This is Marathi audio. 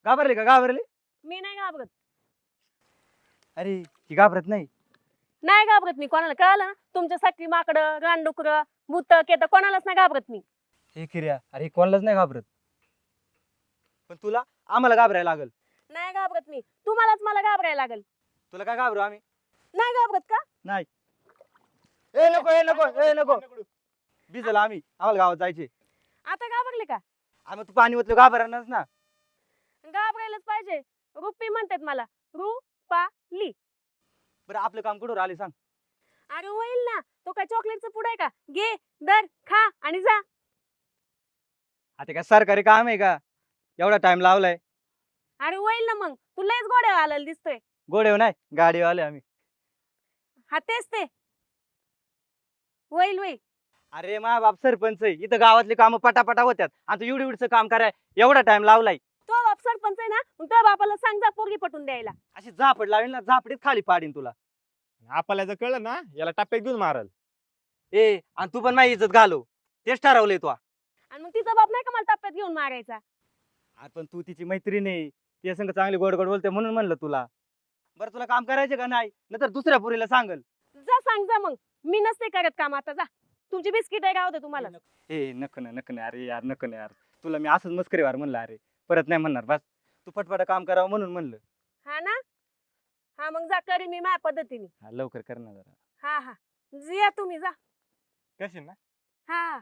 घाबरले का घाबरले? मी नाही घाबरत. अरे ही घाबरत नाही. नाही घाबरत मी कोणाला, कळलं ना? तुमच्यासाठी माकडं, रानडुकर, भूत, केत कोणालाच नाही घाबरत मी. हे खिर्या, अरे कोणालाच नाही घाबरत. पण तुला आम्हाला घाबरायला लागल. नाही घाबरत मी, तुम्हालाच मला घाबरायला लागल. तुला काय घाबरू आम्ही? नाही घाबरत का? नाही. ए नको ए नको ए नको. भिजल आम्हाला गावात जायचे. आता घाबरले का? आम्ही तू पाणी ओतलं घाबरणारच ना. घाबरायलाच पाहिजे. रुपी म्हणतात मला, रुपाली. बरं आपलं काम कुठं आले सांग. अरे होईल ना, तो काय चॉकलेटचं पुढं आहे का? घे, दर, खा आणि जा. आता काय सरकारी काम आहे का? एवढा टाइम लावलाय. अरे होईल ना मग, तू लयच गोड्या आलेला दिसतोय. गोडेव नाही गाडीवाले आम्ही. हा तेच ते. होईल होईल. अरे मा बाप सरपंच आहे, इथं गावातली कामं पटापटा होत्यात आणि तू एवढी एवढीचं काम कराय एवढा टाइम लावलाय. तो बाप सरपंच आहे ना, मग तो बापाला सांग जा पोरगी पटून द्यायला. अशी झापड लावेल ना, झापडीत खाली पाडीन तुला. आपल्याला जर कळलं ना याला टप्प्यात घेऊन मारल. ए आणि तू पण माझी इज्जत घालव, तेच ठरवलंय तू. आणि मग तिचा बाप नाही का मला टप्प्यात घेऊन मारायचा? पण तू तिची मैत्रीण आहे, तिच्या संग चांगली गोड गोड बोलते म्हणून म्हणलं तुला. बरं तुला काम करायचं का नाही, नंतर दुसऱ्या पुरीला सांगल. जा सांग जा मग, मी नसते करत काम आता. जा, तुमची बिस्किट आहे, राहू दे तुम्हाला. ए नको ना नको ना अरे यार नको ना यार, तुला मी असंच मस्करीवार म्हणलं. अरे परत नाही म्हणणार, बस तू फटफट काम करावं म्हणून म्हणलं. हा ना, हा मग जा, करी मी माझ्या पद्धतीने. हा लवकर कर ना जरा. हा हा, या तुम्ही जा. कशी ना हा.